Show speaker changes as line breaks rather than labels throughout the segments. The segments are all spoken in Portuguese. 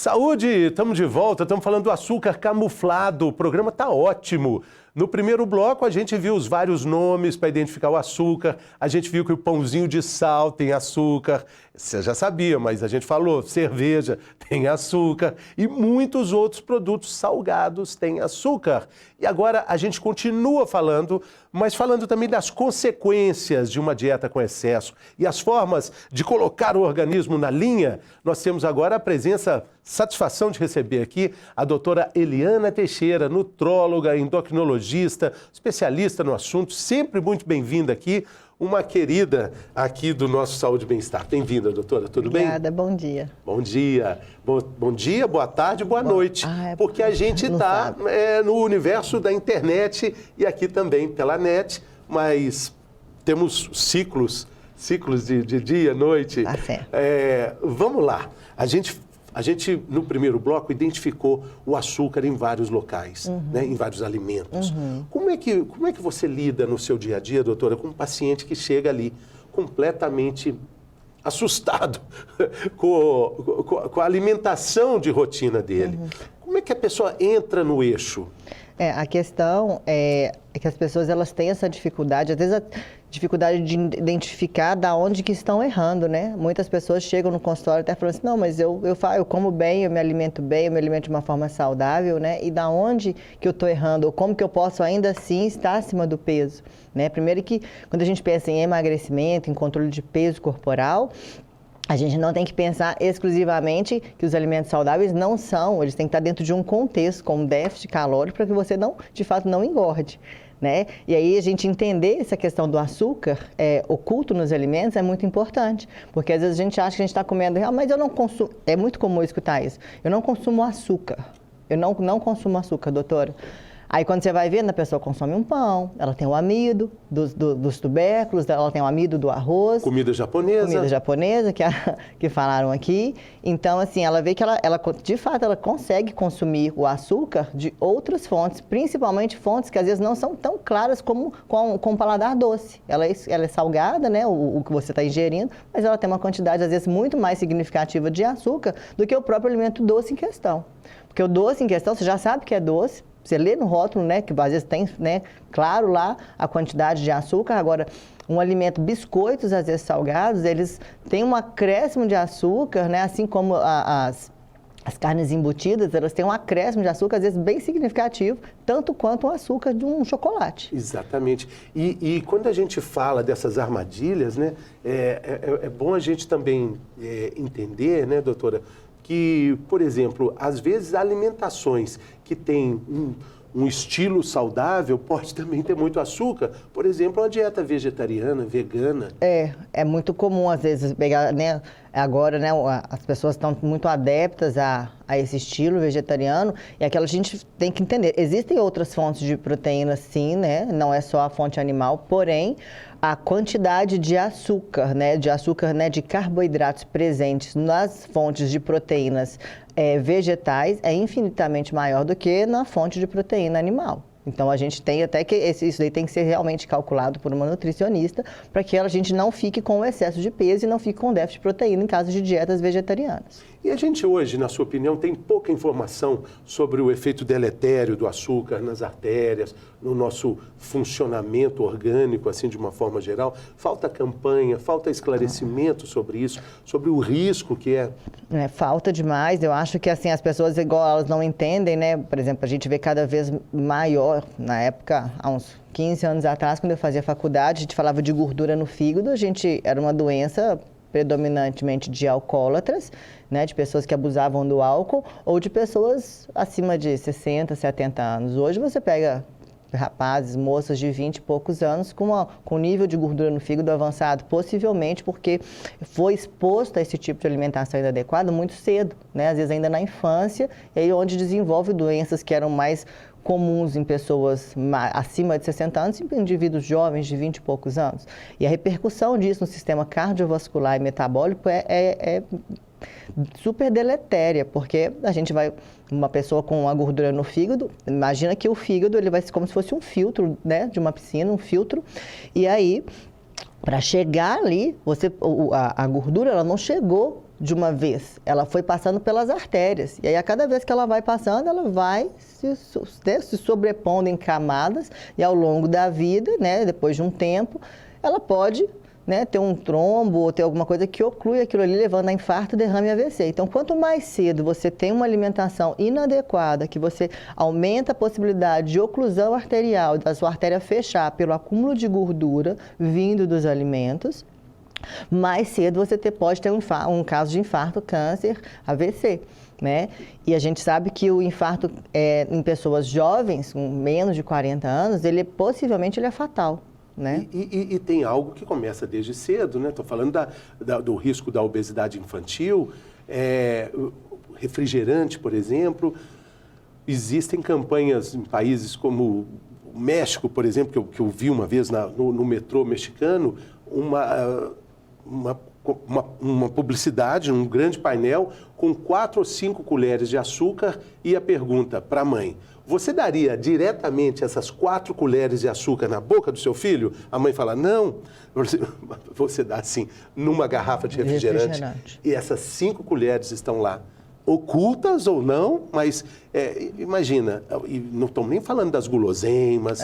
Saúde, estamos de volta, estamos falando do açúcar camuflado, o programa está ótimo. No primeiro bloco a gente viu os vários nomes para identificar o açúcar, a gente viu que o pãozinho de sal tem açúcar, você já sabia, mas a gente falou, cerveja tem açúcar e muitos outros produtos salgados têm açúcar. E agora a gente continua falando, mas falando também das consequências de uma dieta com excesso e as formas de colocar o organismo na linha. Nós temos agora a presença, satisfação de receber aqui a doutora Eliana Teixeira, nutróloga, endocrinologista, especialista no assunto, sempre muito bem-vinda aqui, uma querida aqui do nosso Saúde e Bem-Estar. Bem-vinda, doutora, tudo bem?
Obrigada, bom dia.
Bom dia. Bom dia, boa tarde, boa noite. Porque a gente está no universo da internet e aqui também pela net, mas temos ciclos de dia, noite.
Tá certo.
Vamos lá. A gente, no primeiro bloco, identificou o açúcar em vários locais, né, em vários alimentos. Como é que você lida no seu dia a dia, doutora, com um paciente que chega ali completamente assustado com a alimentação de rotina dele? Como é que a pessoa entra no eixo?
A questão é que as pessoas elas têm essa dificuldade, às vezes a dificuldade de identificar da onde que estão errando, né? Muitas pessoas chegam no consultório até falando assim, não, mas eu como bem, eu me alimento de uma forma saudável, né? E da onde que eu estou errando, ou como que eu posso ainda assim estar acima do peso, né? Primeiro que quando a gente pensa em emagrecimento, em controle de peso corporal, a gente não tem que pensar exclusivamente que os alimentos saudáveis não são, eles têm que estar dentro de um contexto, com um déficit calórico, para que você de fato não engorde, né? E aí a gente entender essa questão do açúcar oculto nos alimentos é muito importante, porque às vezes a gente acha que a gente está comendo, mas eu não consumo, é muito comum escutar isso, eu não consumo açúcar, eu não consumo açúcar, doutora. Aí quando você vai vendo, a pessoa consome um pão, ela tem o amido dos tubérculos, ela tem o amido do arroz.
Comida japonesa.
Comida japonesa, que falaram aqui. Então, assim, ela vê que ela, de fato, ela consegue consumir o açúcar de outras fontes, principalmente fontes que às vezes não são tão claras como com o paladar doce. Ela é salgada, né, o que você está ingerindo, mas ela tem uma quantidade, às vezes, muito mais significativa de açúcar do que o próprio alimento doce em questão. Porque o doce em questão, você já sabe que é doce, você lê no rótulo, né, que às vezes tem, né, claro lá a quantidade de açúcar. Agora, um alimento, biscoitos, às vezes salgados, eles têm um acréscimo de açúcar, né, assim como as carnes embutidas, elas têm um acréscimo de açúcar, às vezes bem significativo, tanto quanto o açúcar de um chocolate.
Exatamente. E quando a gente fala dessas armadilhas, né, é bom a gente também entender, né, doutora, que, por exemplo, às vezes alimentações que têm um estilo saudável pode também ter muito açúcar. Por exemplo, uma dieta vegetariana, vegana.
É muito comum, às vezes, pegar, né, agora, né, as pessoas estão muito adeptas a esse estilo vegetariano, e aquela gente tem que entender. Existem outras fontes de proteína, sim, né, não é só a fonte animal, porém, a quantidade de açúcar, né, de carboidratos presentes nas fontes de proteínas vegetais é infinitamente maior do que na fonte de proteína animal. Então, a gente tem até que isso daí tem que ser realmente calculado por uma nutricionista para que a gente não fique com excesso de peso e não fique com déficit de proteína em caso de dietas vegetarianas.
E a gente hoje, na sua opinião, tem pouca informação sobre o efeito deletério do açúcar nas artérias, no nosso funcionamento orgânico, assim, de uma forma geral? Falta campanha, falta esclarecimento sobre isso, sobre o risco que é?
Falta demais. Eu acho que, assim, as pessoas, igual elas não entendem, né? Por exemplo, a gente vê cada vez maior, na época, há uns 15 anos atrás, quando eu fazia faculdade, a gente falava de gordura no fígado, era uma doença predominantemente de alcoólatras, né, de pessoas que abusavam do álcool, ou de pessoas acima de 60, 70 anos. Hoje você pega rapazes, moças de 20 e poucos anos com nível de gordura no fígado avançado, possivelmente porque foi exposto a esse tipo de alimentação inadequada muito cedo, né, às vezes ainda na infância, e aí onde desenvolve doenças que eram mais comuns em pessoas acima de 60 anos e em indivíduos jovens de 20 e poucos anos. E a repercussão disso no sistema cardiovascular e metabólico é super deletéria, porque a gente vai, uma pessoa com uma gordura no fígado, imagina que o fígado ele vai ser como se fosse um filtro, né, de uma piscina, um filtro, e aí, para chegar ali, a gordura ela não chegou de uma vez, ela foi passando pelas artérias. E aí, a cada vez que ela vai passando, ela vai se sobrepondo em camadas e ao longo da vida, né, depois de um tempo, ela pode, né, ter um trombo ou ter alguma coisa que oclui aquilo ali, levando a infarto, derrame e AVC. Então, quanto mais cedo você tem uma alimentação inadequada, que você aumenta a possibilidade de oclusão arterial, da sua artéria fechar pelo acúmulo de gordura vindo dos alimentos, mais cedo você pode ter um caso de infarto, câncer, AVC. Né? E a gente sabe que o infarto em pessoas jovens, com menos de 40 anos, possivelmente ele é fatal. Né?
E tem algo que começa desde cedo, né? Estou falando do risco da obesidade infantil, refrigerante, por exemplo. Existem campanhas em países como o México, por exemplo, que eu vi uma vez no metrô mexicano, uma publicidade, um grande painel com 4 ou 5 colheres de açúcar e a pergunta para a mãe: você daria diretamente essas 4 colheres de açúcar na boca do seu filho? A mãe fala: não, você dá assim, numa garrafa de refrigerante. E essas 5 colheres estão lá, ocultas ou não, mas imagina, e não estamos nem falando das guloseimas,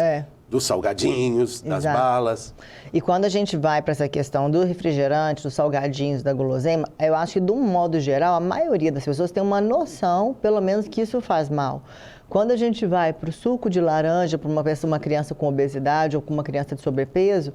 dos salgadinhos, das balas.
E quando a gente vai para essa questão do refrigerante, dos salgadinhos, da guloseima, eu acho que, de um modo geral, a maioria das pessoas tem uma noção, pelo menos, que isso faz mal. Quando a gente vai para o suco de laranja, para uma criança com obesidade ou com uma criança de sobrepeso,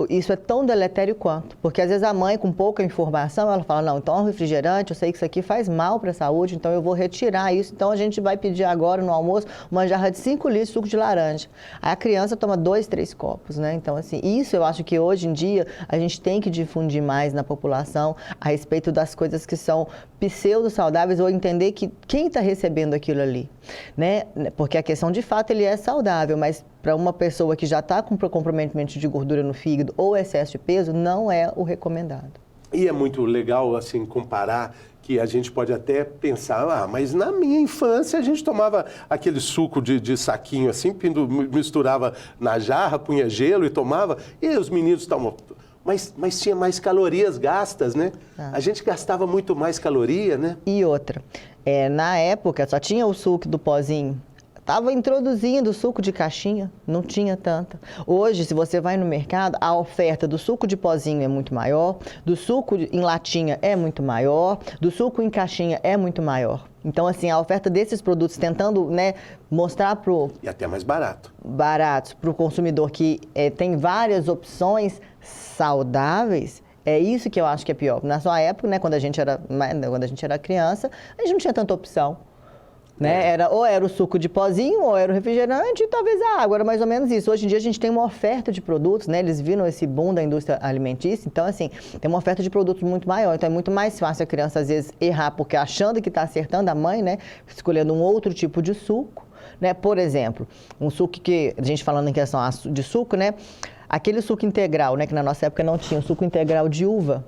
isso é tão deletério quanto. Porque, às vezes, a mãe, com pouca informação, ela fala: não, então, refrigerante, eu sei que isso aqui faz mal para a saúde, então eu vou retirar isso. Então, a gente vai pedir agora, no almoço, uma jarra de 5 litros de suco de laranja. Aí a criança toma 2, 3 copos, né? Então, assim, isso eu acho que, hoje em dia, a gente tem que difundir mais na população a respeito das coisas que são pseudo-saudáveis, ou entender que quem está recebendo aquilo ali, né? Porque a questão, de fato, ele é saudável, mas para uma pessoa que já está com comprometimento de gordura no fígado ou excesso de peso, não é o recomendado.
E é muito legal, assim, comparar, que a gente pode até pensar: mas na minha infância a gente tomava aquele suco de saquinho assim, misturava na jarra, punha gelo e tomava, e os meninos tomavam. Mas tinha mais calorias gastas, né? A gente gastava muito mais caloria, né?
E outra, na época só tinha o suco do pozinho. Estava introduzindo o suco de caixinha, não tinha tanta. Hoje, se você vai no mercado, a oferta do suco de pozinho é muito maior, do suco em latinha é muito maior, do suco em caixinha é muito maior. Então, assim, a oferta desses produtos, tentando, né, mostrar
E até mais barato.
Baratos para o consumidor, que tem várias opções saudáveis. É isso que eu acho que é pior. Na sua época, né, quando a gente era criança, a gente não tinha tanta opção. Né? Ou era o suco de pozinho, ou era o refrigerante, e talvez a água, era mais ou menos isso. Hoje em dia a gente tem uma oferta de produtos, né? Eles viram esse boom da indústria alimentícia, então, assim, tem uma oferta de produtos muito maior. Então é muito mais fácil a criança, às vezes, errar, porque achando que está acertando, a mãe, né, escolhendo um outro tipo de suco, né? Por exemplo, um suco que, a gente falando em questão de suco, né? Aquele suco integral, né, que na nossa época não tinha, o suco integral de uva.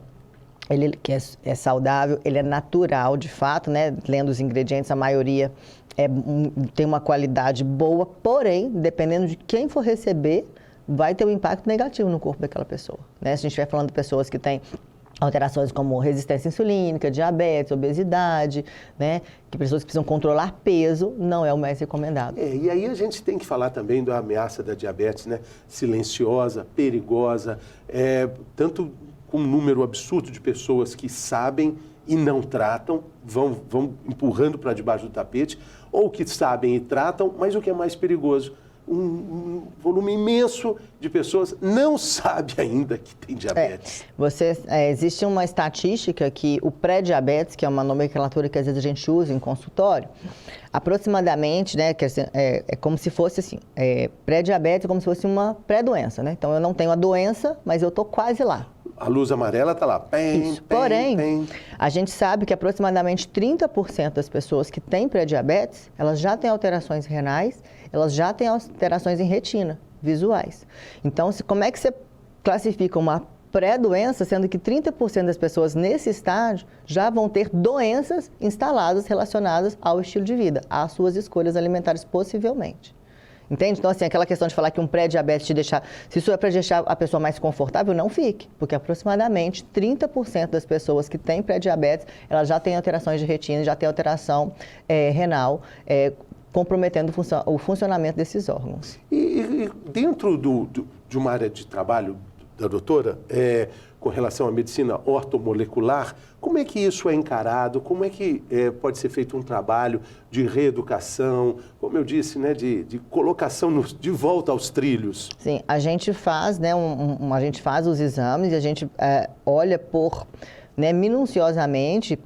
Ele que é saudável, ele é natural, de fato, né? Lendo os ingredientes, a maioria tem uma qualidade boa, porém, dependendo de quem for receber, vai ter um impacto negativo no corpo daquela pessoa, né? Se a gente estiver falando de pessoas que têm alterações como resistência insulínica, diabetes, obesidade, né? Que pessoas que precisam controlar peso, não é o mais recomendado.
E aí a gente tem que falar também da ameaça da diabetes, né? Silenciosa, perigosa, tanto com um número absurdo de pessoas que sabem e não tratam, vão empurrando para debaixo do tapete, ou que sabem e tratam, mas o que é mais perigoso, um volume imenso de pessoas não sabe ainda que tem diabetes.
Existe uma estatística que o pré-diabetes, que é uma nomenclatura que às vezes a gente usa em consultório, aproximadamente, né, é como se fosse assim, pré-diabetes é como se fosse uma pré-doença, né? Então eu não tenho a doença, mas eu estou quase lá.
A luz amarela está lá.
Porém, a gente sabe que aproximadamente 30% das pessoas que têm pré-diabetes, elas já têm alterações renais, elas já têm alterações em retina, visuais. Então, como é que você classifica uma pré-doença, sendo que 30% das pessoas nesse estágio já vão ter doenças instaladas relacionadas ao estilo de vida, às suas escolhas alimentares, possivelmente. Entende? Então, assim, aquela questão de falar que um pré-diabetes te deixar... Se isso é para deixar a pessoa mais confortável, não fique. Porque aproximadamente 30% das pessoas que têm pré-diabetes, elas já têm alterações de retina, já têm alteração renal, comprometendo o funcionamento desses órgãos.
E dentro de uma área de trabalho da doutora, com relação à medicina ortomolecular, como é que isso é encarado? Como é que pode ser feito um trabalho de reeducação, como eu disse, né, de colocação de volta aos trilhos?
Sim, a gente faz, né, a gente faz os exames e a gente olha minuciosamente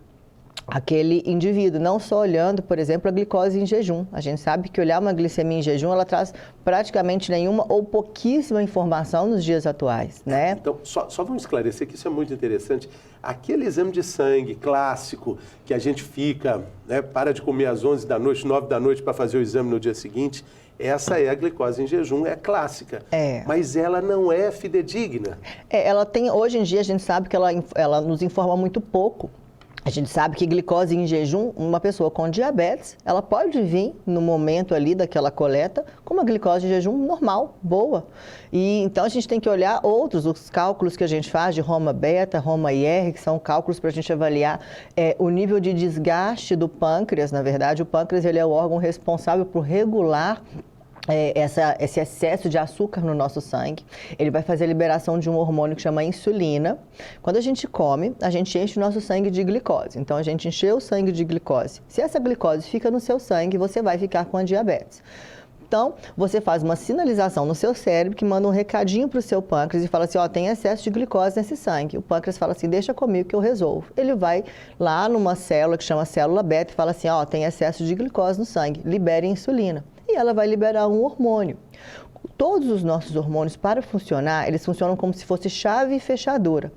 aquele indivíduo, não só olhando, por exemplo, a glicose em jejum. A gente sabe que olhar uma glicemia em jejum, ela traz praticamente nenhuma ou pouquíssima informação nos dias atuais, né?
Então, só vamos esclarecer que isso é muito interessante. Aquele exame de sangue clássico, que a gente fica, né, para de comer às 11 da noite, 9 da noite para fazer o exame no dia seguinte, essa é a glicose em jejum, é clássica. Mas ela não é fidedigna.
Ela tem, hoje em dia a gente sabe que ela nos informa muito pouco. A gente sabe que glicose em jejum, uma pessoa com diabetes, ela pode vir no momento ali daquela coleta com uma glicose em jejum normal, boa. E então a gente tem que olhar os cálculos que a gente faz de Roma Beta, Roma IR, que são cálculos para a gente avaliar o nível de desgaste do pâncreas. Na verdade, o pâncreas ele é o órgão responsável por regular esse excesso de açúcar no nosso sangue. Ele vai fazer a liberação de um hormônio que chama insulina. Quando a gente come, a gente enche o nosso sangue de glicose. Então, a gente encheu o sangue de glicose. Se essa glicose fica no seu sangue, você vai ficar com a diabetes. Então, você faz uma sinalização no seu cérebro que manda um recadinho para o seu pâncreas e fala assim, tem excesso de glicose nesse sangue. O pâncreas fala assim, deixa comigo que eu resolvo. Ele vai lá numa célula que chama célula beta e fala assim, tem excesso de glicose no sangue, libere insulina. E ela vai liberar um hormônio. Todos os nossos hormônios, para funcionar, eles funcionam como se fosse chave e fechadura.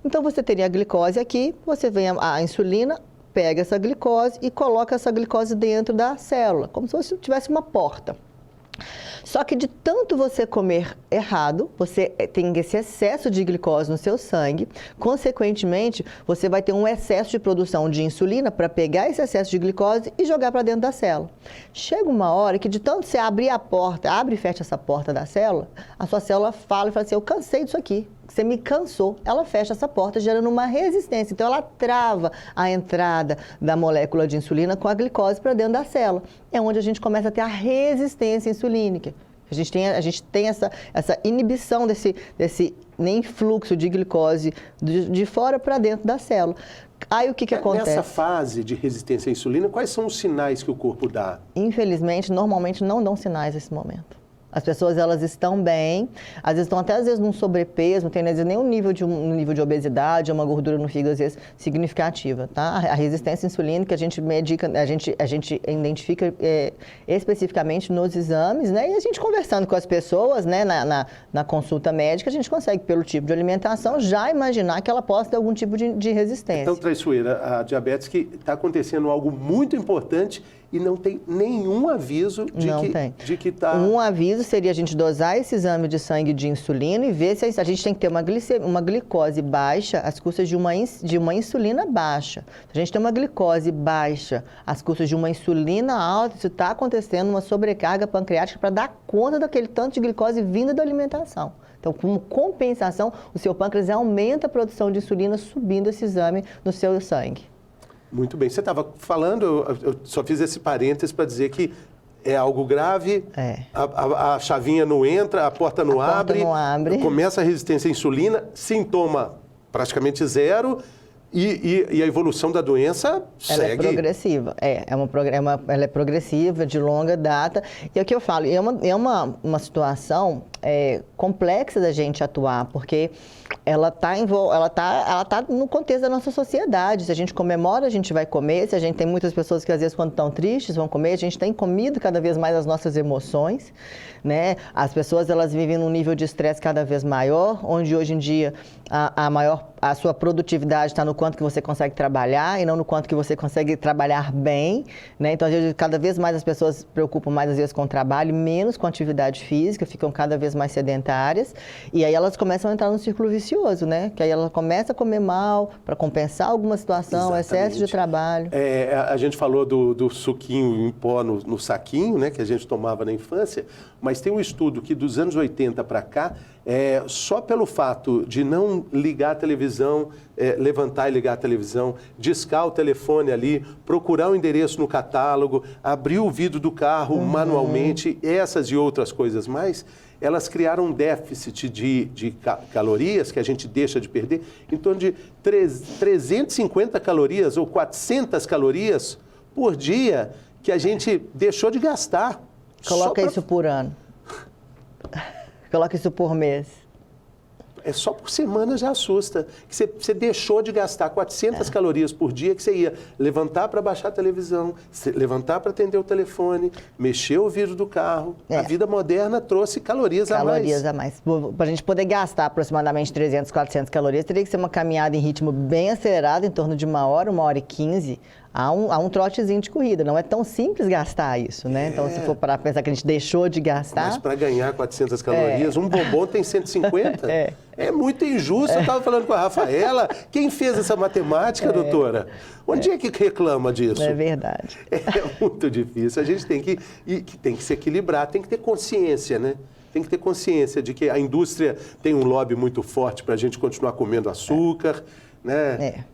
Então, você teria a glicose aqui, você vem a insulina, pega essa glicose e coloca essa glicose dentro da célula, como se você tivesse uma porta. Só que de tanto você comer errado, você tem esse excesso de glicose no seu sangue, consequentemente, você vai ter um excesso de produção de insulina para pegar esse excesso de glicose e jogar para dentro da célula. Chega uma hora que de tanto você abrir a porta, abre e fecha essa porta da célula, a sua célula fala e fala assim, eu cansei disso aqui. Você me cansou, ela fecha essa porta, gerando uma resistência. Então, ela trava a entrada da molécula de insulina com a glicose para dentro da célula. É onde a gente começa a ter a resistência insulínica. A gente tem essa inibição desse influxo de glicose de fora para dentro da célula. Aí o que acontece?
Nessa fase de resistência à insulina, quais são os sinais que o corpo dá?
Infelizmente, normalmente não dão sinais nesse momento. As pessoas, elas estão bem, às vezes estão até num sobrepeso, não tem às vezes nenhum nível de obesidade, uma gordura no fígado, às vezes, significativa, tá? A resistência insulínica a gente medica, a gente identifica especificamente nos exames, né? E a gente conversando com as pessoas, né, na consulta médica, a gente consegue, pelo tipo de alimentação, já imaginar que ela possa ter algum tipo de resistência.
Então, traiçoeira, a diabetes que está acontecendo algo muito importante e não tem nenhum aviso de que está...
Um aviso seria a gente dosar esse exame de sangue de insulina e ver se a gente tem que ter uma glicose baixa às custas de uma insulina baixa. Se a gente tem uma glicose baixa às custas de uma insulina alta, isso está acontecendo uma sobrecarga pancreática para dar conta daquele tanto de glicose vinda da alimentação. Então, como compensação, o seu pâncreas aumenta a produção de insulina subindo esse exame no seu sangue.
Muito bem. Você estava falando, eu só fiz esse parênteses para dizer que é algo grave, a chavinha não entra, a porta não abre, começa a resistência à insulina, sintoma praticamente zero e a evolução da doença segue.
Ela é progressiva, ela é progressiva, de longa data. E é o que eu falo, é uma situação complexa da gente atuar, porque ela tá no contexto da nossa sociedade. Se a gente comemora, a gente vai comer. Se a gente tem muitas pessoas que às vezes quando estão tristes vão comer, a gente tem comido cada vez mais as nossas emoções, né? As pessoas, elas vivem num nível de estresse cada vez maior, onde hoje em dia a sua produtividade está no quanto que você consegue trabalhar e não no quanto que você consegue trabalhar bem, né? Então, às vezes, cada vez mais as pessoas se preocupam mais às vezes com o trabalho, menos com a atividade física, ficam cada vez vez mais sedentárias, e aí elas começam a entrar num círculo vicioso, né? Que aí ela começa a comer mal para compensar alguma situação, excesso de trabalho.
A gente falou do suquinho em pó no saquinho, né, que a gente tomava na infância, mas tem um estudo que dos anos 80 para cá, só pelo fato de não ligar a televisão, levantar e ligar a televisão, discar o telefone ali, procurar o endereço no catálogo, abrir o vidro do carro manualmente, essas e outras coisas mais, elas criaram um déficit de calorias que a gente deixa de perder, em torno de 350 calorias ou 400 calorias por dia que a gente deixou de gastar.
Coloca isso por ano. Coloca isso por mês.
Só por semana já assusta. Que você deixou de gastar 400 calorias por dia, que você ia levantar para baixar a televisão, levantar para atender o telefone, mexer o vidro do carro. A vida moderna trouxe calorias a mais.
Calorias a mais. Para a gente poder gastar aproximadamente 300, 400 calorias, teria que ser uma caminhada em ritmo bem acelerado, em torno de 1h15. Há um trotezinho de corrida. Não é tão simples gastar isso, né? Então, se for para pensar que a gente deixou de gastar...
Mas para ganhar 400 calorias, um bombom tem 150? É muito injusto. Eu estava falando com a Rafaela. Quem fez essa matemática, doutora? Onde é que reclama disso?
É verdade.
É muito difícil. A gente tem que se equilibrar, tem que ter consciência, né? Tem que ter consciência de que a indústria tem um lobby muito forte para a gente continuar comendo açúcar, né?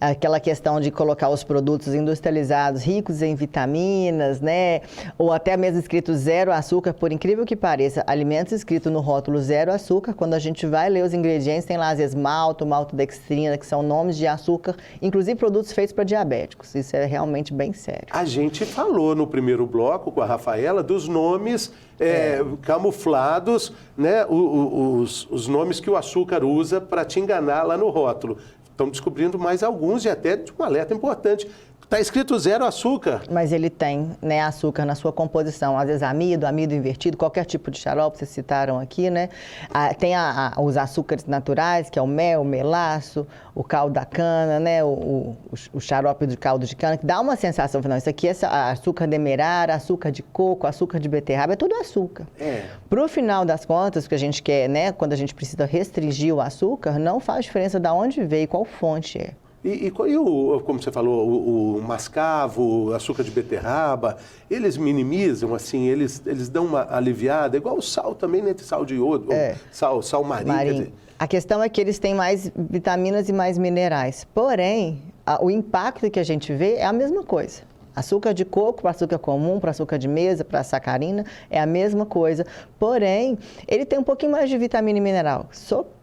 Aquela questão de colocar os produtos industrializados ricos em vitaminas, né? Ou até mesmo escrito zero açúcar, por incrível que pareça, alimentos escritos no rótulo zero açúcar, quando a gente vai ler os ingredientes, tem lá às vezes maltodextrina, que são nomes de açúcar, inclusive produtos feitos para diabéticos. Isso é realmente bem sério.
A gente falou no primeiro bloco com a Rafaela dos nomes camuflados, né? Os nomes que o açúcar usa para te enganar lá no rótulo. Estamos descobrindo mais alguns e até de um alerta importante. Está escrito zero açúcar.
Mas ele tem, né, açúcar na sua composição. Às vezes amido invertido, qualquer tipo de xarope, vocês citaram aqui, né? Tem os açúcares naturais, que é o mel, o melaço, o caldo da cana, né? O xarope de caldo de cana, que dá uma sensação, não, isso aqui é açúcar demerara, açúcar de coco, açúcar de beterraba, é tudo açúcar. Para o final das contas, o que a gente quer, né, quando a gente precisa restringir o açúcar, não faz diferença de onde veio, qual fonte é.
E como você falou, o mascavo, o açúcar de beterraba, eles minimizam, assim, eles dão uma aliviada, igual o sal também, né? Sal de iodo, sal marinho.
A questão é que eles têm mais vitaminas e mais minerais. Porém, o impacto que a gente vê é a mesma coisa. Açúcar de coco para açúcar comum, para açúcar de mesa, para sacarina, é a mesma coisa. Porém, ele tem um pouquinho mais de vitamina e mineral.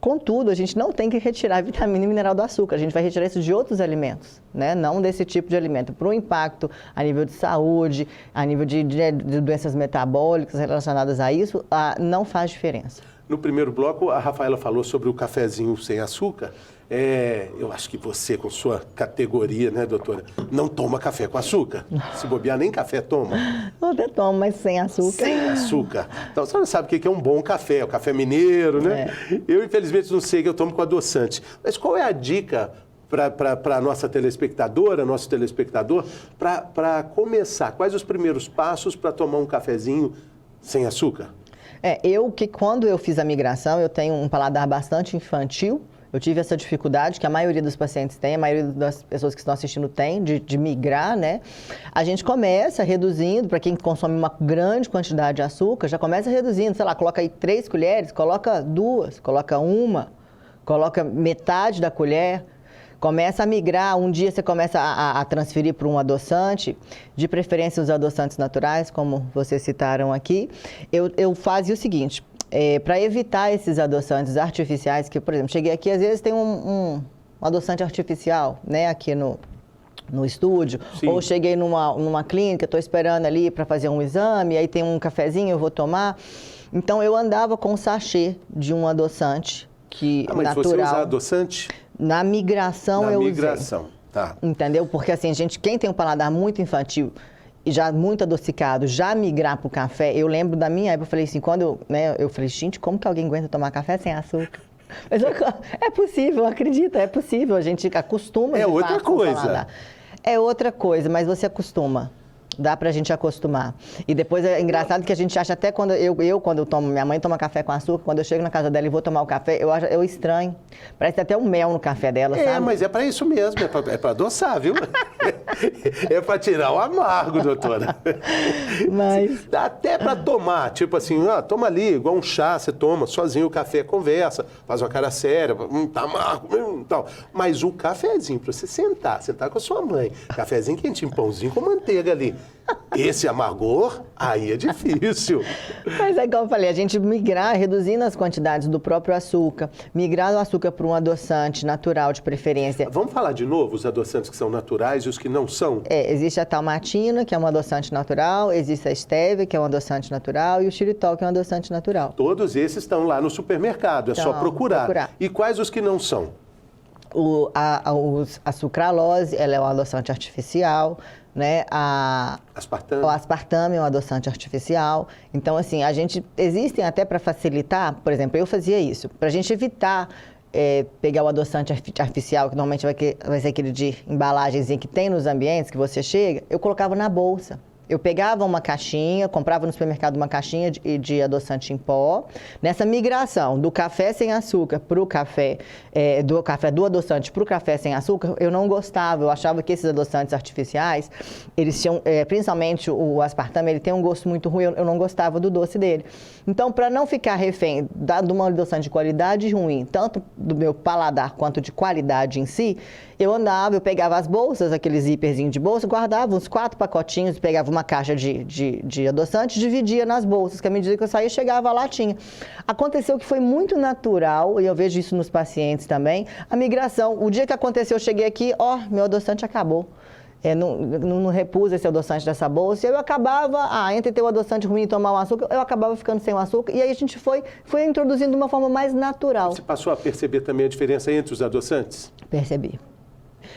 Contudo, a gente não tem que retirar a vitamina e mineral do açúcar. A gente vai retirar isso de outros alimentos, né? Não desse tipo de alimento. Para o impacto a nível de saúde, a nível de doenças metabólicas relacionadas a isso, não faz diferença.
No primeiro bloco, a Rafaela falou sobre o cafezinho sem açúcar. Eu acho que você, com sua categoria, né, doutora, não toma café com açúcar. Se bobear, nem café toma.
Eu até tomo, mas sem açúcar.
Sem açúcar. Então, a senhora sabe o que é um bom café, o café mineiro, né? Eu, infelizmente, não sei, que eu tomo com adoçante. Mas qual é a dica para a nossa telespectadora, nosso telespectador, para começar? Quais os primeiros passos para tomar um cafezinho sem açúcar?
Quando eu fiz a migração, eu tenho um paladar bastante infantil. Eu tive essa dificuldade que a maioria dos pacientes tem, a maioria das pessoas que estão assistindo tem, de migrar, né? A gente começa reduzindo, para quem consome uma grande quantidade de açúcar, já começa reduzindo, sei lá, coloca aí 3 colheres, coloca 2, coloca 1, coloca metade da colher. Começa a migrar, um dia você começa a transferir para um adoçante, de preferência os adoçantes naturais, como vocês citaram aqui. Eu fazia o seguinte, para evitar esses adoçantes artificiais, que, por exemplo, cheguei aqui, às vezes tem um adoçante artificial, né, aqui no estúdio,
Sim.
Ou cheguei numa clínica, estou esperando ali para fazer um exame, aí tem um cafezinho, eu vou tomar. Então, eu andava com um sachê de um adoçante
mas
natural.
você usa adoçante?
Na migração eu usei.
Na migração, tá.
Entendeu? Porque assim, quem tem um paladar muito infantil e já muito adocicado, já migrar para o café, eu lembro da minha época, eu falei assim, eu falei, gente, como que alguém aguenta tomar café sem açúcar? Mas é possível, acredita, é possível, a gente acostuma.
É outra coisa.
É outra coisa, mas você acostuma. Dá pra gente acostumar. E depois é engraçado que a gente acha até quando quando eu tomo, minha mãe toma café com açúcar, quando eu chego na casa dela e vou tomar o café, eu estranho. Parece até um mel no café dela, sabe?
Mas é para isso mesmo, é para adoçar, viu? É para tirar o amargo, doutora.
Mas...
Dá até para tomar, tipo assim, toma ali, igual um chá, você toma sozinho o café, conversa, faz uma cara séria, tá amargo, tal. Mas o cafezinho, para você sentar com a sua mãe, cafezinho quentinho, pãozinho com manteiga ali. Esse amargor, aí é difícil.
Mas é igual eu falei, a gente migrar, reduzindo as quantidades do próprio açúcar, migrar o açúcar para um adoçante natural de preferência.
Vamos falar de novo os adoçantes que são naturais e os que não são?
Existe a talmatina, que é um adoçante natural, existe a stevia, que é um adoçante natural, e o xilitol, que é um adoçante natural.
Todos esses estão lá no supermercado, é só procurar. E quais os que não são? A sucralose, ela é um adoçante artificial, né? O aspartame é um adoçante artificial. Então, assim, existem até para facilitar, por exemplo, eu fazia isso, para a gente evitar pegar o adoçante artificial, que normalmente vai ser aquele de embalagenzinho que tem nos ambientes que você chega, eu colocava na bolsa. Eu pegava uma caixinha, comprava no supermercado uma caixinha de adoçante em pó. Nessa migração do café sem açúcar para o café, do adoçante para o café sem açúcar, eu não gostava. Eu achava que esses adoçantes artificiais, eles tinham, principalmente o aspartame, ele tem um gosto muito ruim, eu não gostava do doce dele. Então, para não ficar refém de uma adoçante de qualidade ruim, tanto do meu paladar quanto de qualidade em si, eu pegava as bolsas, aqueles zíperzinhos de bolsa, guardava uns 4 pacotinhos, pegava uma caixa de adoçante, dividia nas bolsas, que à medida que eu saía, chegava a latinha. Aconteceu que foi muito natural, e eu vejo isso nos pacientes também, a migração. O dia que aconteceu, eu cheguei aqui, meu adoçante acabou. Não repus esse adoçante dessa bolsa, e eu acabava, entre ter o adoçante ruim e tomar o açúcar, eu acabava ficando sem o açúcar, e aí a gente foi introduzindo de uma forma mais natural. Você passou a perceber também a diferença entre os adoçantes?
Percebi.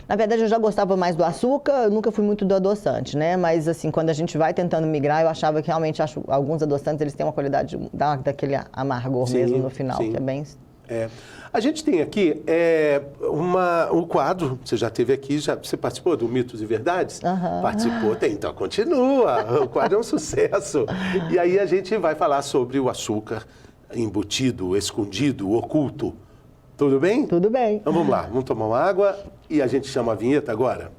Na verdade, eu já gostava mais do açúcar, eu nunca fui muito do adoçante, né? Mas, assim, quando a gente vai tentando migrar, eu achava que realmente, alguns adoçantes, eles têm uma qualidade, daquele amargor mesmo no final, que é bem...
A gente tem aqui um quadro, você já teve aqui, você participou do Mitos e Verdades? Participou, então continua, o quadro é um sucesso. E aí a gente vai falar sobre o açúcar embutido, escondido, oculto. Tudo bem?
Tudo bem.
Então vamos lá, vamos tomar uma água e a gente chama a vinheta agora.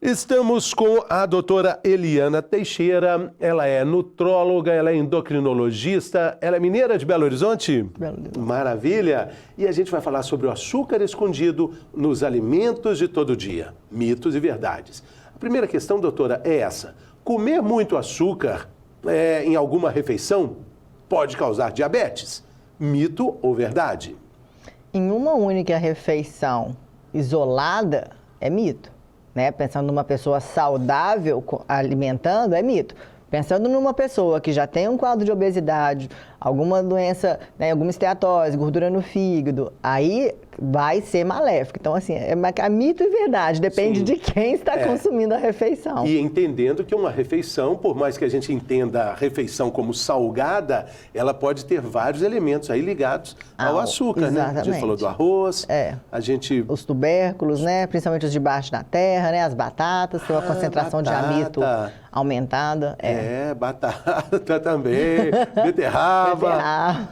Estamos com a doutora Eliana Teixeira, ela é nutróloga, ela é endocrinologista, ela é mineira de Belo Horizonte?
Belo Horizonte.
Maravilha! E a gente vai falar sobre o açúcar escondido nos alimentos de todo dia, mitos e verdades. A primeira questão, doutora, é essa. Comer muito açúcar em alguma refeição pode causar diabetes? Mito ou verdade?
Em uma única refeição isolada, é mito. Né? Pensando numa pessoa saudável alimentando, é mito. Pensando numa pessoa que já tem um quadro de obesidade, alguma doença, né, alguma esteatose, gordura no fígado, aí vai ser maléfico. Então, assim, é mito e verdade, depende de quem está consumindo a refeição.
E entendendo que uma refeição, por mais que a gente entenda a refeição como salgada, ela pode ter vários elementos aí ligados ao açúcar,
exatamente.
Né? A gente falou do arroz,
Os tubérculos, né? Principalmente os de baixo da terra, né? As batatas, tem uma concentração de amido aumentada.
Batata também, beterraba.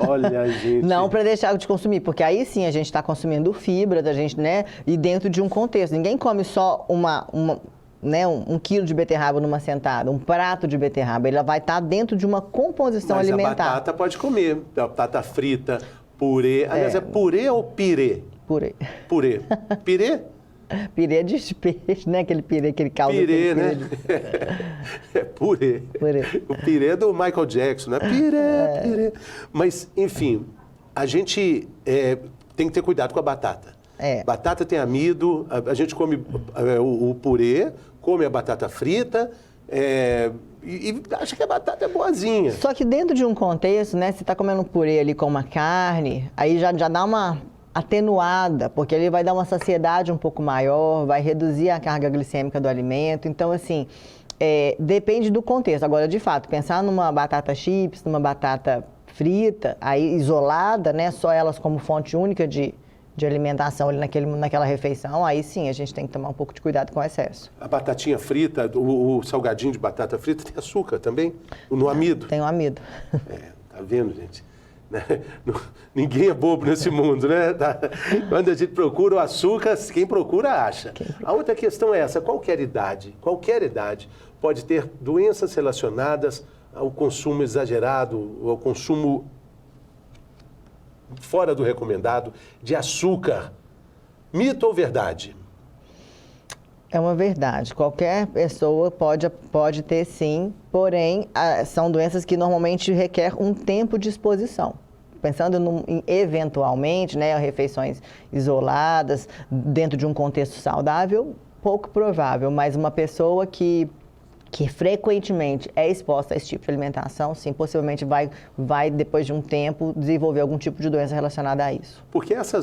Olha, gente.
Não para deixar de consumir, porque aí sim a gente está consumindo fibra da gente, né? E dentro de um contexto. Ninguém come só um quilo de beterraba numa sentada, um prato de beterraba. Ele vai estar dentro de uma composição alimentar.
Mas a batata pode comer, batata frita, purê. Aliás, é purê ou pirê?
Purê.
Purê. Pirê?
Pirê de peixe, né? Aquele pirê, aquele caldo.
Pirê, né? É purê. O pirê do Michael Jackson, né? Pirê. Mas, enfim, a gente tem que ter cuidado com a batata. Batata tem amido, a gente come o purê, come a batata frita, e acha que a batata é boazinha.
Só que dentro de um contexto, né? Você está comendo um purê ali com uma carne, aí já dá uma atenuada, porque ele vai dar uma saciedade um pouco maior, vai reduzir a carga glicêmica do alimento. Então, assim, depende do contexto. Agora, de fato, pensar numa batata chips, numa batata frita, aí isolada, né, só elas como fonte única de de alimentação ali naquela refeição, aí sim a gente tem que tomar um pouco de cuidado com o excesso.
A batatinha frita, o salgadinho de batata frita tem açúcar também? No amido?
Tem o amido.
Tá vendo, gente? Ninguém é bobo nesse mundo, né? Quando a gente procura o açúcar, quem procura acha. A outra questão é essa: qualquer idade pode ter doenças relacionadas ao consumo exagerado, ao consumo fora do recomendado de açúcar. Mito ou verdade?
É uma verdade. Qualquer pessoa pode ter sim, porém, são doenças que normalmente requerem um tempo de exposição. Pensando em eventualmente, né, refeições isoladas, dentro de um contexto saudável, pouco provável, mas uma pessoa que frequentemente é exposta a esse tipo de alimentação, sim, possivelmente vai, depois de um tempo, desenvolver algum tipo de doença relacionada a isso.
Porque essa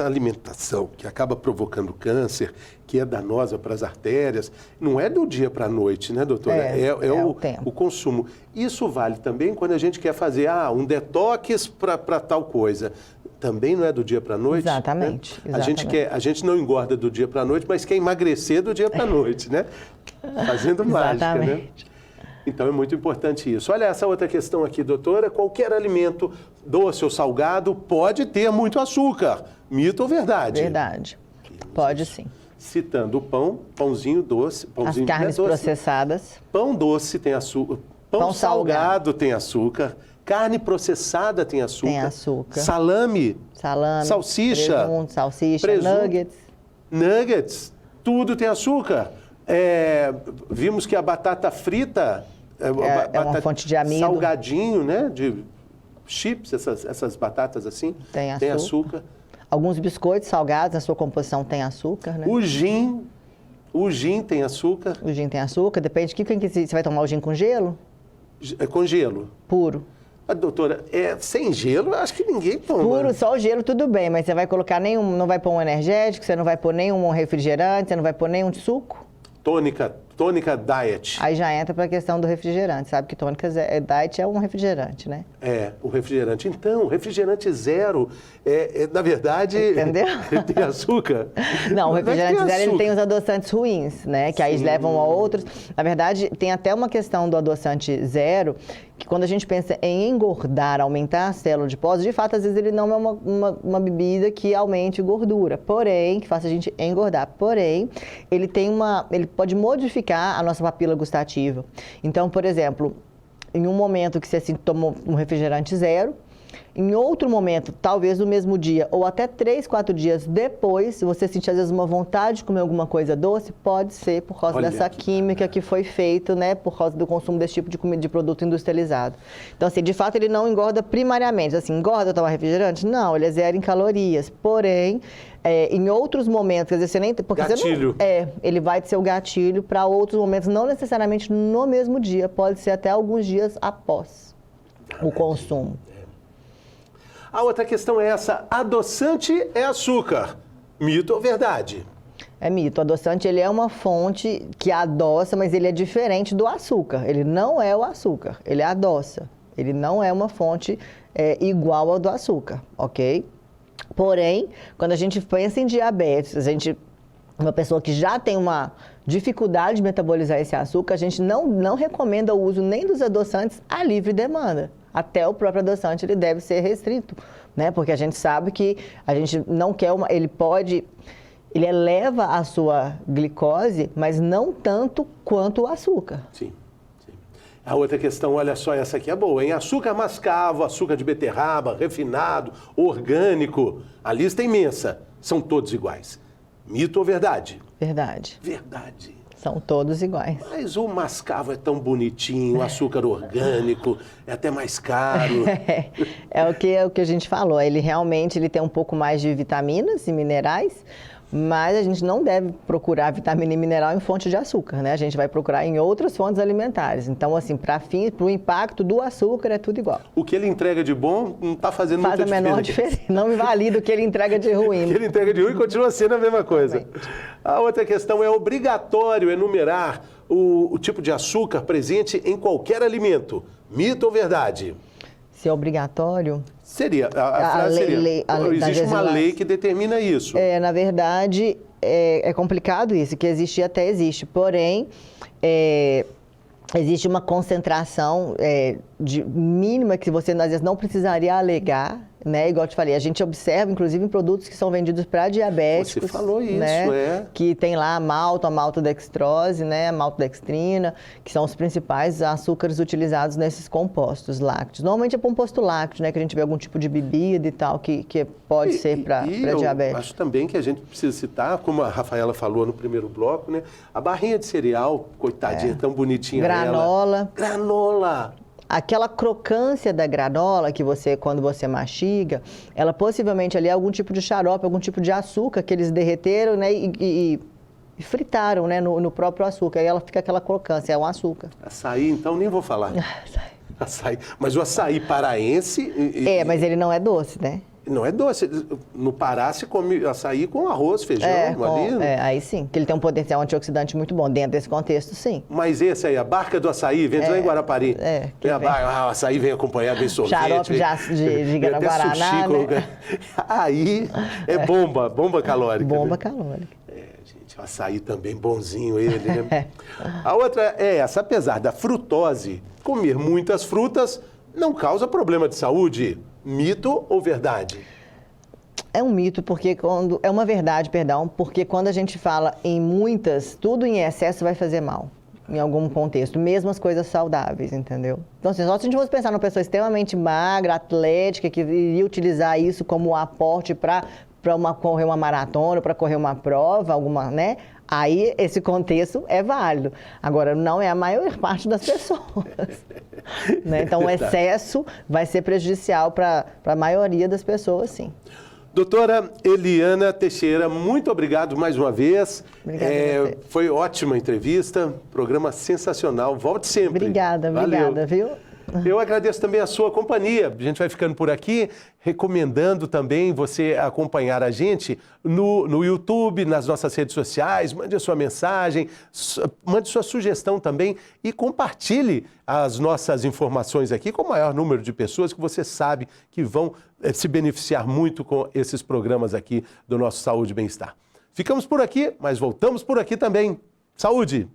alimentação que acaba provocando câncer, que é danosa para as artérias, não é do dia para a noite, né, doutora? É o consumo. Isso vale também quando a gente quer fazer um detox para tal coisa. Também não é do dia para a noite?
Exatamente,
né?
exatamente.
A gente não engorda do dia para a noite, mas quer emagrecer do dia para a noite, né? Fazendo mágica, né? Então é muito importante isso. Olha essa outra questão aqui, doutora. Qualquer alimento, doce ou salgado, pode ter muito açúcar. Mito ou verdade?
Verdade. Pode sim.
Citando o pão, pãozinho doce, pãozinho
as carnes
doce,
processadas.
Pão doce tem açúcar, pão salgado tem açúcar. Carne processada tem açúcar.
Tem açúcar.
Salame. Salsicha.
Presunto,
nuggets. Tudo tem açúcar. Vimos que a batata frita...
É uma fonte de amido.
Salgadinho, né? De chips, essas batatas assim.
Tem
açúcar.
Alguns biscoitos salgados, na sua composição, tem açúcar, né?
O gin tem açúcar.
O gin tem açúcar. Depende de que você vai tomar o gin com gelo?
Com gelo.
Puro.
Doutora, sem gelo, eu acho que ninguém toma.
Puro, só o gelo, tudo bem, mas você vai colocar não vai pôr um energético, você não vai pôr nenhum refrigerante, você não vai pôr nenhum suco?
Tônica diet.
Aí já entra para a questão do refrigerante, sabe que tônica diet é um refrigerante, né?
O refrigerante. Então, refrigerante zero, na verdade...
Entendeu?
Tem açúcar?
Não, o refrigerante zero ele tem os adoçantes ruins, né? Que aí levam a outros. Na verdade, tem até uma questão do adoçante zero, que quando a gente pensa em engordar, aumentar a célula adiposa, de fato, às vezes ele não é uma bebida que aumente gordura, porém, que faça a gente engordar. Porém, ele pode modificar a nossa papila gustativa. Então, por exemplo, em um momento que você tomou um refrigerante zero, em outro momento, talvez no mesmo dia, ou até 3, 4 dias depois, se você sentir às vezes uma vontade de comer alguma coisa doce, pode ser por causa dessa química que foi feita, né, por causa do consumo desse tipo de produto industrializado. Então, assim, de fato, ele não engorda primariamente. Assim, engorda tomar refrigerante? Não, ele é zero em calorias. Porém, em outros momentos, quer dizer, você nem... Porque
gatilho.
Ele vai ser o gatilho para outros momentos, não necessariamente no mesmo dia, pode ser até alguns dias após o consumo.
A outra questão é essa: adoçante é açúcar. Mito ou verdade?
É mito. O adoçante ele é uma fonte que adoça, mas ele é diferente do açúcar. Ele não é o açúcar, ele adoça. Ele não é uma fonte igual ao do açúcar, ok? Porém, quando a gente pensa em diabetes, uma pessoa que já tem uma dificuldade de metabolizar esse açúcar, a gente não recomenda o uso nem dos adoçantes a livre demanda. Até o próprio adoçante ele deve ser restrito, né? Porque a gente sabe que a gente não quer ele eleva a sua glicose, mas não tanto quanto o açúcar.
Sim. A outra questão, olha só, essa aqui é boa, hein? Açúcar mascavo, açúcar de beterraba, refinado, orgânico, a lista é imensa. São todos iguais. Mito ou verdade?
Verdade.
Verdade.
São todos iguais.
Mas o mascavo é tão bonitinho, o açúcar orgânico é até mais caro.
É o que a gente falou. Ele realmente tem um pouco mais de vitaminas e minerais, mas a gente não deve procurar vitamina e mineral em fonte de açúcar, né? A gente vai procurar em outras fontes alimentares. Então, assim, para o impacto do açúcar é tudo igual.
O que ele entrega de bom não está fazendo muita diferença.
Faz a menor diferença. Não invalida o que ele entrega de ruim.
O que ele entrega de ruim continua sendo a mesma coisa. A outra questão é obrigatório enumerar o tipo de açúcar presente em qualquer alimento. Mito ou verdade?
Se é obrigatório?
Seria, a frase seria, existe uma lei que determina isso.
Na verdade, é complicado isso, que existir até existe, porém, existe uma concentração mínima que você, às vezes, não precisaria alegar, né? Igual eu te falei, a gente observa, inclusive, em produtos que são vendidos para diabéticos.
Você falou isso,
né? Que tem lá a maltodextrose, né? A maltodextrina, que são os principais açúcares utilizados nesses compostos lácteos. Normalmente é composto lácteo, né? Que a gente vê algum tipo de bebida e tal, que pode ser para diabetes.
Eu acho também que a gente precisa citar, como a Rafaela falou no primeiro bloco, né? A barrinha de cereal, coitadinha, tão bonitinha.
Granola.
Granola.
Aquela crocância da granola que você, quando você mastiga, ela possivelmente ali é algum tipo de xarope, algum tipo de açúcar que eles derreteram, né, e fritaram, né, no próprio açúcar. Aí ela fica aquela crocância, é um açúcar.
Açaí, então, nem vou falar. Açaí. Mas o açaí paraense...
mas ele não é doce, né?
Não é doce. No Pará se come açaí com arroz, feijão ali.
Aí sim, que ele tem um potencial antioxidante muito bom. Dentro desse contexto, sim.
Mas esse aí, a barca do açaí, vende lá em Guarapari. O açaí vem acompanhado, vem sorvete.
Xarope de Guaraná, né?
Aí é bomba calórica.
Bomba calórica.
Gente, o açaí também bonzinho ele, né? A outra é essa, apesar da frutose, comer muitas frutas não causa problema de saúde. Mito ou verdade?
É um mito, é uma verdade, porque quando a gente fala em muitas, tudo em excesso vai fazer mal, em algum contexto, mesmo as coisas saudáveis, entendeu? Então, assim, só se a gente fosse pensar numa pessoa extremamente magra, atlética, que iria utilizar isso como aporte para correr uma maratona, para correr uma prova, alguma, né? Aí esse contexto é válido. Agora, não é a maior parte das pessoas. Né? Então, o excesso vai ser prejudicial para a maioria das pessoas, sim.
Doutora Eliana Teixeira, muito obrigado mais uma vez.
Obrigada.
Foi ótima entrevista, programa sensacional. Volte sempre.
Obrigada, viu?
Eu agradeço também a sua companhia. A gente vai ficando por aqui, recomendando também você acompanhar a gente no YouTube, nas nossas redes sociais. Mande a sua mensagem, mande sua sugestão também e compartilhe as nossas informações aqui com o maior número de pessoas que você sabe que vão se beneficiar muito com esses programas aqui do nosso Saúde e Bem-Estar. Ficamos por aqui, mas voltamos por aqui também. Saúde!